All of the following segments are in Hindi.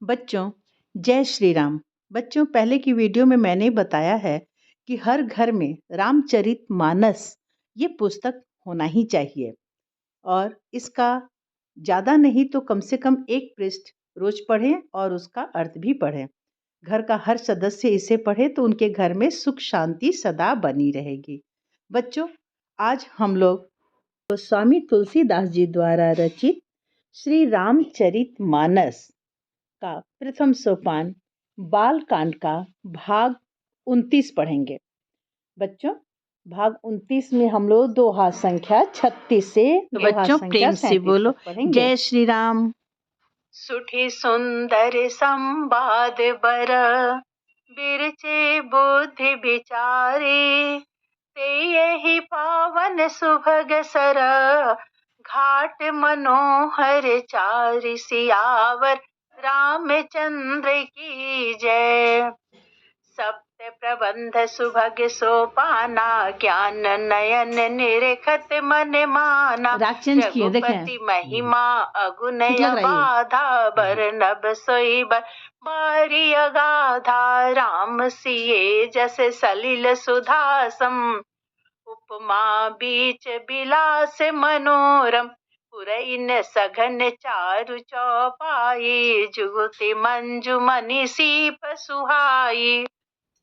बच्चों, जय श्री राम। बच्चों, पहले की वीडियो में मैंने बताया है कि हर घर में रामचरितमानस ये पुस्तक होना ही चाहिए और इसका ज़्यादा नहीं तो कम से कम एक पृष्ठ रोज पढ़ें और उसका अर्थ भी पढ़ें। घर का हर सदस्य इसे पढ़े तो उनके घर में सुख शांति सदा बनी रहेगी। बच्चों, आज हम लोग स्वामी तुलसीदास जी द्वारा रचित श्री रामचरितमानस का प्रथम सोपान बाल कांड का भाग 29 पढ़ेंगे। बच्चों, भाग 29 में हम लोग दोहा संख्या 36 से तो बच्चों प्रेम से बोलो जय श्री राम। सुठी सुंदर संवाद बर बिरचे बुद्धि विचारे ते यही पावन सुभग सर घाट मनोहर चारि सियावर रामचंद्र की जय। सप्त प्रबंध सुभग सोपाना ज्ञान नयन निरखत मन माना रघुपति महिमा अगुनय बाधा बरनब सोई बारी अगाधा राम सिए जस सलिल सुधासम उपमा बीच बिलास मनोरम पुरैन सघन चारु चौपाई जुगति मंजु मनि सीप सुहाई।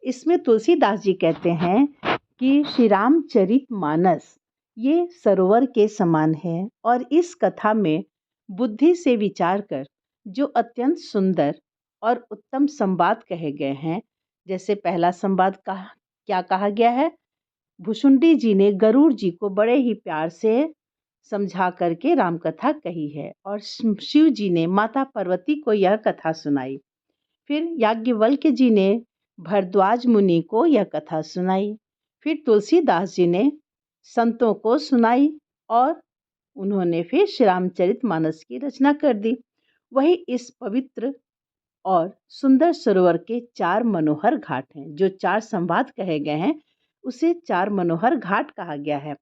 इसमें तुलसीदास जी कहते हैं कि श्री रामचरितमानस ये सरोवर के समान है और इस कथा में बुद्धि से विचार कर जो अत्यंत सुंदर और उत्तम संवाद कहे गए हैं। जैसे पहला संवाद क्या कहा गया है? भुसुंडी जी ने गरुड़ जी को बड़े ही प्यार से समझा करके राम कथा कही है और शिव जी ने माता पार्वती को यह कथा सुनाई। फिर याज्ञवल्क्य जी ने भरद्वाज मुनि को यह कथा सुनाई। फिर तुलसीदास जी ने संतों को सुनाई और उन्होंने फिर श्री रामचरितमानस की रचना कर दी। वही इस पवित्र और सुंदर सरोवर के 4 मनोहर घाट हैं। जो 4 संवाद कहे गए हैं उसे 4 मनोहर घाट कहा गया है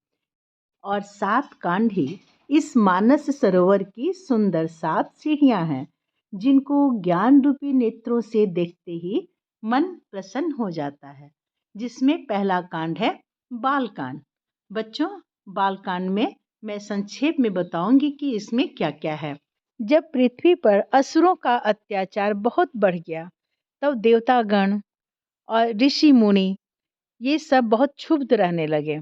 और 7 कांड ही इस मानस सरोवर की सुंदर 7 सीढ़ियां हैं जिनको ज्ञान रूपी नेत्रों से देखते ही मन प्रसन्न हो जाता है। जिसमें पहला कांड है बालकांड। बच्चों, बालकांड में मैं संक्षेप में बताऊंगी कि इसमें क्या क्या है। जब पृथ्वी पर असुरों का अत्याचार बहुत बढ़ गया तब देवतागण और ऋषि मुनि ये सब बहुत क्षुब्ध रहने लगे।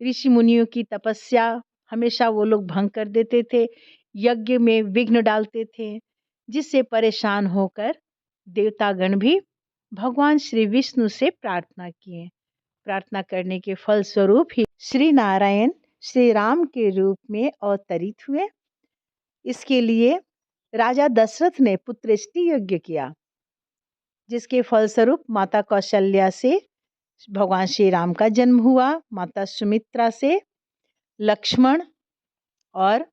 ऋषि मुनियों की तपस्या हमेशा वो लोग भंग कर देते थे, यज्ञ में विघ्न डालते थे, जिससे परेशान होकर देवतागण भी भगवान श्री विष्णु से प्रार्थना किए। प्रार्थना करने के फल स्वरूप ही श्री नारायण श्री राम के रूप में अवतरित हुए। इसके लिए राजा दशरथ ने पुत्रेष्टि यज्ञ किया, जिसके फलस्वरूप माता कौशल्या से भगवान श्री राम का जन्म हुआ, माता सुमित्रा से लक्ष्मण और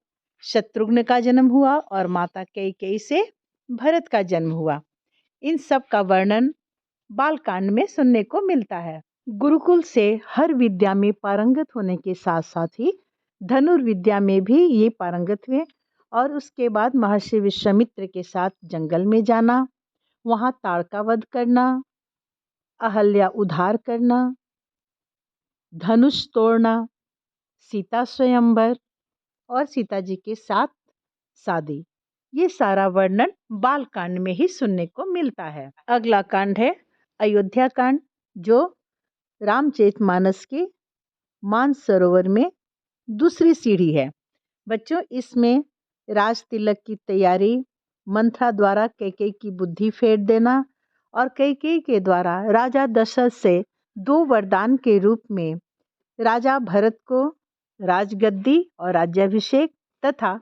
शत्रुघ्न का जन्म हुआ और माता कैकेयी से भरत का जन्म हुआ। इन सब का वर्णन बालकांड में सुनने को मिलता है। गुरुकुल से हर विद्या में पारंगत होने के साथ साथ ही धनुर्विद्या में भी ये पारंगत हुए और उसके बाद महर्षि विश्वामित्र के साथ जंगल में जाना, वहाँ ताड़का वध करना, अहल्या उद्धार करना, धनुष तोड़ना, सीता स्वयंवर और सीता जी के साथ शादी, ये सारा वर्णन बालकांड में ही सुनने को मिलता है। अगला कांड है अयोध्या कांड, जो रामचरितमानस के मानसरोवर में दूसरी सीढ़ी है। बच्चों, इसमें राज तिलक की तैयारी, मंथरा द्वारा कैकेयी की बुद्धि फेर देना और कैकेयी के द्वारा राजा दशरथ से 2 वरदान के रूप में राजा भरत को राजगद्दी और राज्याभिषेक तथा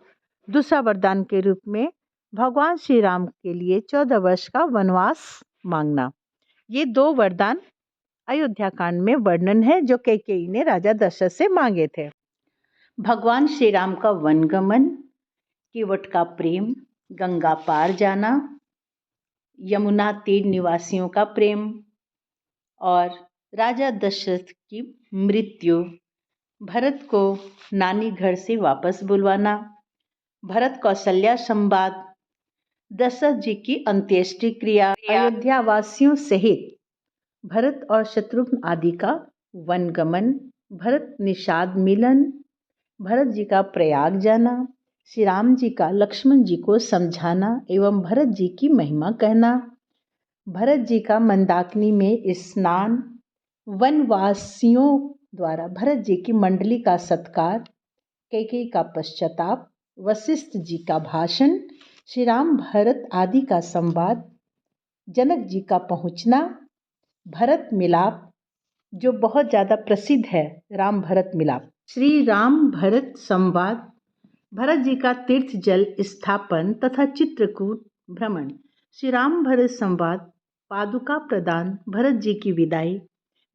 दूसरा वरदान के रूप में भगवान श्री राम के लिए 14 वर्ष का वनवास मांगना, ये 2 वरदान अयोध्या कांड में वर्णन है जो कैकेयी ने राजा दशरथ से मांगे थे। भगवान श्री राम का वनगमन, केवट का प्रेम, गंगा पार जाना, यमुना तीर निवासियों का प्रेम और राजा दशरथ की मृत्यु, भरत को नानी घर से वापस बुलवाना, भरत कौशल्या संवाद, दशरथ जी की अंत्येष्टि क्रिया, अयोध्या वासियों सहित भरत और शत्रुघ्न आदि का वनगमन, भरत निषाद मिलन, भरत जी का प्रयाग जाना, श्री राम जी का लक्ष्मण जी को समझाना एवं भरत जी की महिमा कहना, भरत जी का मंदाकिनी में स्नान, वनवासियों द्वारा भरत जी की मंडली का सत्कार, कैकेयी का पश्चाताप, वशिष्ठ जी का भाषण, श्री राम भरत आदि का संवाद, जनक जी का पहुँचना, भरत मिलाप जो बहुत ज़्यादा प्रसिद्ध है, राम भरत मिलाप, श्री राम भरत संवाद, भरत जी का तीर्थ जल स्थापन तथा चित्रकूट भ्रमण, श्री राम भरत संवाद, पादुका प्रदान, भरत जी की विदाई,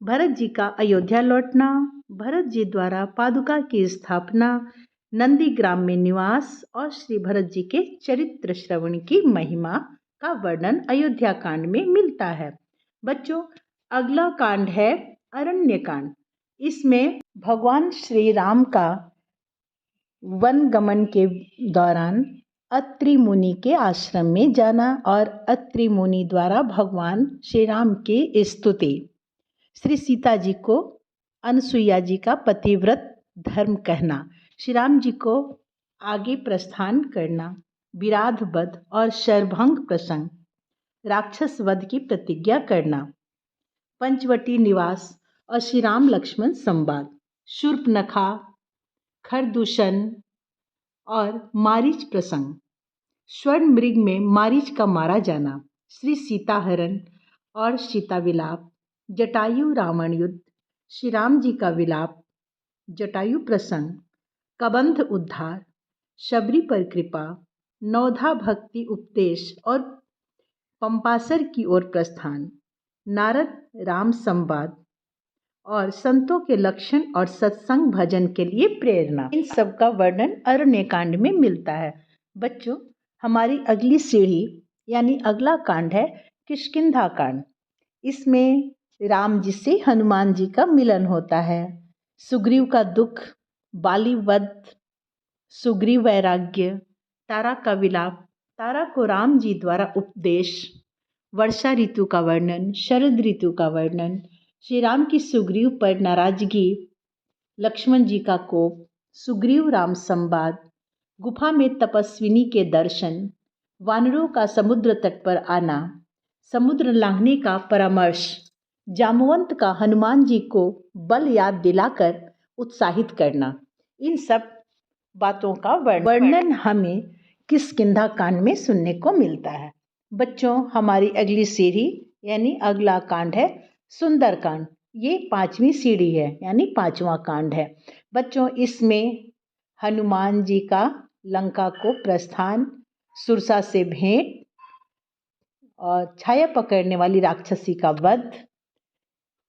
भरत जी का अयोध्या लौटना, भरत जी द्वारा पादुका की स्थापना, नंदीग्राम में निवास और श्री भरत जी के चरित्र श्रवण की महिमा का वर्णन अयोध्या कांड में मिलता है। बच्चों, अगला कांड है अरण्य कांड। इसमें भगवान श्री राम का वन गमन के दौरान अत्रि मुनि के आश्रम में जाना और अत्रि मुनि द्वारा भगवान श्री राम की स्तुति, श्री सीता जी को अनसुईया जी का पतिव्रत धर्म कहना, श्री राम जी को आगे प्रस्थान करना, विराध वध और शरभंग प्रसंग, राक्षस वध की प्रतिज्ञा करना, पंचवटी निवास और श्री राम लक्ष्मण संवाद, शूर्पनखा, खरदूषण और मारीच प्रसंग, स्वर्ण मृग में मारीच का मारा जाना, श्री सीताहरण और सीता विलाप, जटायु रावण युद्ध, श्री राम जी का विलाप, जटायु प्रसंग, कबंध उद्धार, शबरी पर कृपा, नवधा भक्ति उपदेश और पंपासर की ओर प्रस्थान, नारद राम संवाद और संतों के लक्षण और सत्संग भजन के लिए प्रेरणा। इन सब का वर्णन अरण्य कांड में मिलता है। बच्चों, हमारी अगली सीढ़ी यानी अगला कांड है किष्किंधा कांड। इसमें राम जी से हनुमान जी का मिलन होता है, सुग्रीव का दुख, बाली वध, सुग्रीव वैराग्य, तारा का विलाप, तारा को राम जी द्वारा उपदेश, वर्षा ऋतु का वर्णन, शरद ऋतु का वर्णन, श्री राम की सुग्रीव पर नाराजगी, लक्ष्मण जी का कोप, सुग्रीव राम संवाद, गुफा में तपस्विनी के दर्शन, वानरों का समुद्र तट पर आना, समुद्र लांघने का परामर्श, जामवंत का हनुमान जी को बल याद दिलाकर उत्साहित करना, इन सब बातों का वर्णन हमें किष्किंधा कांड में सुनने को मिलता है। बच्चों, हमारी अगली सीढ़ी यानी अगला कांड है सुंदर कांड। ये 5वीं सीढ़ी है यानी 5वां कांड है। बच्चों, इसमें हनुमान जी का लंका को प्रस्थान, सुरसा से भेंट और छाया पकड़ने वाली राक्षसी का वध,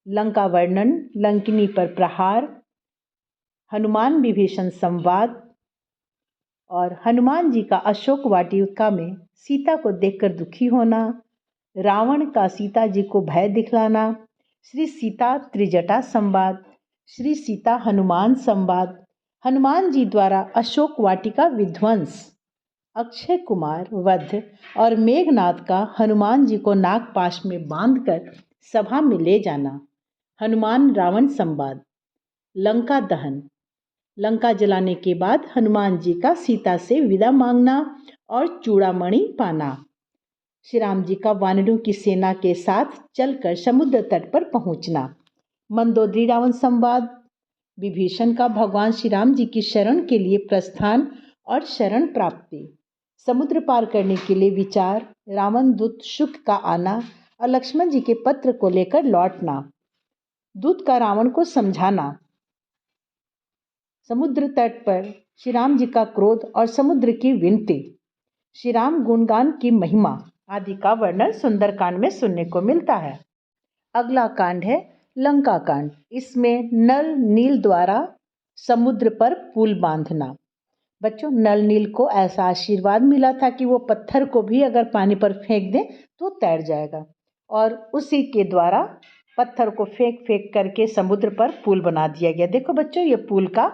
लंका वर्णन, लंकिनी पर प्रहार, हनुमान विभीषण संवाद और हनुमान जी का अशोक वाटिका में सीता को देखकर दुखी होना, रावण का सीता जी को भय दिखलाना, श्री सीता त्रिजटा संवाद, श्री सीता हनुमान संवाद, हनुमान जी द्वारा अशोक वाटिका विध्वंस, अक्षय कुमार वध और मेघनाद का हनुमान जी को नागपाश में बांधकर सभा में ले जाना, हनुमान रावण संवाद, लंका दहन, लंका जलाने के बाद हनुमान जी का सीता से विदा मांगना और चूड़ामणि पाना, श्री राम जी का वानरों की सेना के साथ चलकर समुद्र तट पर पहुंचना, मंदोदरी रावण संवाद, विभीषण का भगवान श्री राम जी की शरण के लिए प्रस्थान और शरण प्राप्ति, समुद्र पार करने के लिए विचार, रावण दूत शुक का आना और लक्ष्मण जी के पत्र को लेकर लौटना, दूत का रावण को समझाना, समुद्र तट पर श्री राम जी का क्रोध और समुद्र की विनती, श्री राम गुणगान की महिमा आदि का वर्णन सुंदरकांड में सुनने को मिलता है। अगला कांड है लंका कांड। इसमें नल नील द्वारा समुद्र पर पुल बांधना। बच्चों, नल नील को ऐसा आशीर्वाद मिला था कि वो पत्थर को भी अगर पानी पर फेंक दें तो तैर जाएगा, और उसी के द्वारा पत्थर को फेंक फेंक करके समुद्र पर पुल बना दिया गया। देखो बच्चों, ये पुल का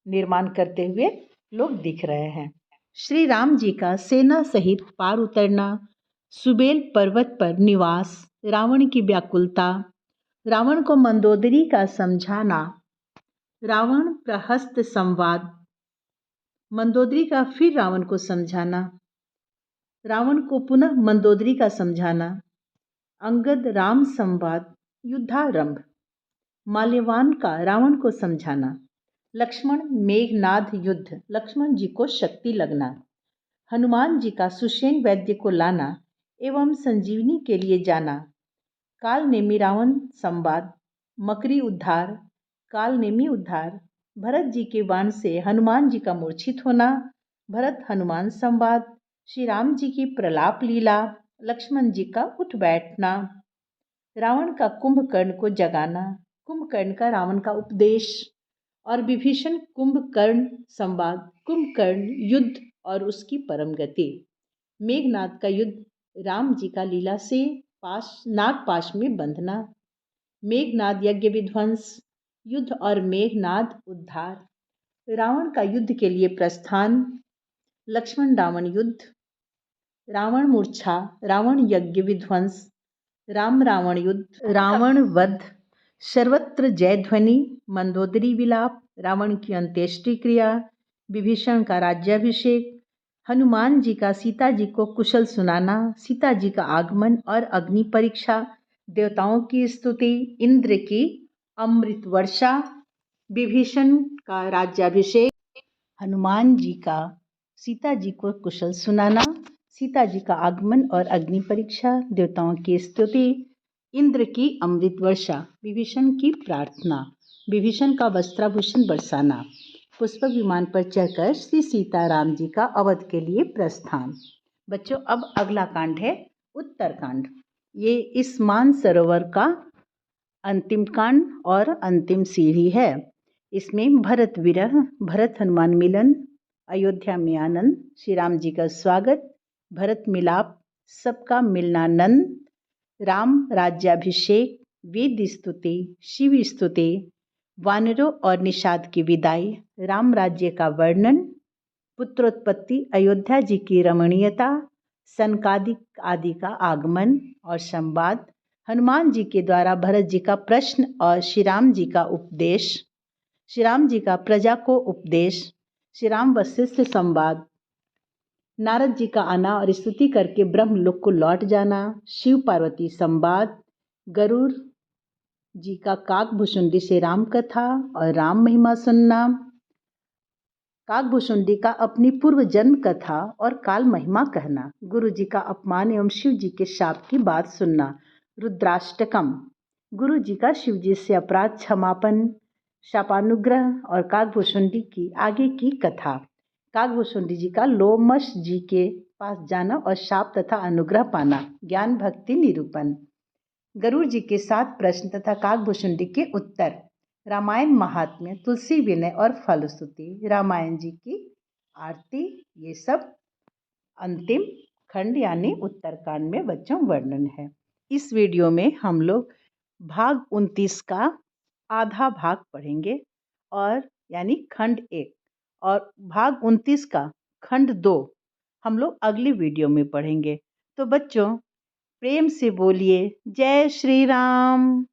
निर्माण करते हुए लोग दिख रहे हैं। श्री राम जी का सेना सहित पार उतरना, सुबेल पर्वत पर निवास, रावण की व्याकुलता, रावण को मंदोदरी का समझाना, रावण प्रहस्त संवाद, मंदोदरी का फिर रावण को समझाना, रावण को पुनः मंदोदरी का समझाना, अंगद राम संवाद, युद्धारंभ, माल्यवान का रावण को समझाना, लक्ष्मण मेघनाद युद्ध, लक्ष्मण जी को शक्ति लगना, हनुमान जी का सुषेण वैद्य को लाना एवं संजीवनी के लिए जाना, काल नेमी रावण संवाद, मकरी उद्धार, काल नेमी उद्धार, भरत जी के बाण से हनुमान जी का मूर्छित होना, भरत हनुमान संवाद, श्री राम जी की प्रलाप लीला, लक्ष्मण जी का उठ बैठना, रावण का कुंभकर्ण को जगाना, कुंभकर्ण का रावण का उपदेश, और विभीषण कुंभकर्ण संवाद, कुंभकर्ण युद्ध और उसकी परम गति, मेघनाद का युद्ध, राम जी का लीला से नागपाश में बंधना, मेघनाद यज्ञ विध्वंस, युद्ध और मेघनाद उद्धार, रावण का युद्ध के लिए प्रस्थान, लक्ष्मण रावण युद्ध, रावण मूर्छा, रावण यज्ञ विध्वंस, राम रावण युद्ध, रावण वध, सर्वत्र जय ध्वनि, मंदोदरी विलाप, रावण की अंत्येष्टि क्रिया, विभीषण का राज्याभिषेक, हनुमान जी का सीता जी को कुशल सुनाना, सीता जी का आगमन और अग्नि परीक्षा, देवताओं की स्तुति, इंद्र की अमृत वर्षा, विभीषण का राज्याभिषेक, हनुमान जी का सीता जी को कुशल सुनाना, सीता जी का आगमन और अग्नि परीक्षा, देवताओं की स्तुति, इंद्र की अमृत वर्षा, विभीषण की प्रार्थना, विभीषण का वस्त्राभूषण बरसाना, पुष्पक विमान पर चढ़कर श्री सीताराम जी का अवध के लिए प्रस्थान। बच्चों, अब अगला कांड है उत्तरकांड। ये इस मानसरोवर का अंतिम कांड और अंतिम सीढ़ी है। इसमें भरत विरह, भरत हनुमान मिलन, अयोध्या में आनंद, श्री राम जी का स्वागत, भरत मिलाप, सबका मिलनानंद, राम राज्याभिषेक, वेद स्तुति, शिव स्तुति, वानरों और निषाद की विदाई, राम राज्य का वर्णन, पुत्रोत्पत्ति, अयोध्या जी की रमणीयता, सनकादिक आदि का आगमन और संवाद, हनुमान जी के द्वारा भरत जी का प्रश्न और श्री राम जी का उपदेश, श्री राम जी का प्रजा को उपदेश, श्री राम वशिष्ठ संवाद, नारद जी का आना और स्तुति करके ब्रह्मलोक को लौट जाना, शिव पार्वती संवाद, गरुड़ जी का काकभुशुंडी से राम कथा और राम महिमा सुनना, काकभुशुंडी का अपनी पूर्व जन्म कथा और काल महिमा कहना, गुरु जी का अपमान एवं शिव जी के शाप की बात सुनना, रुद्राष्टकम, गुरु जी का शिव जी से अपराध क्षमापन, शापानुग्रह और काकभुशुंडी की आगे की कथा, काकभुशुंडी जी का लोमश जी के पास जाना और शाप तथा अनुग्रह पाना, ज्ञान भक्ति निरूपण, गरुड़ जी के 7 प्रश्न तथा काकभुशुंडी के उत्तर, रामायण महात्म्य, तुलसी विनय और फलश्रुति, रामायण जी की आरती, ये सब अंतिम खंड यानी उत्तरकांड में बच्चों वर्णन है। इस वीडियो में हम लोग भाग 29 का आधा भाग पढ़ेंगे और यानी खंड 1, और भाग 29 का खंड 2 हम लोग अगली वीडियो में पढ़ेंगे। तो बच्चों, प्रेम से बोलिए जय श्री राम।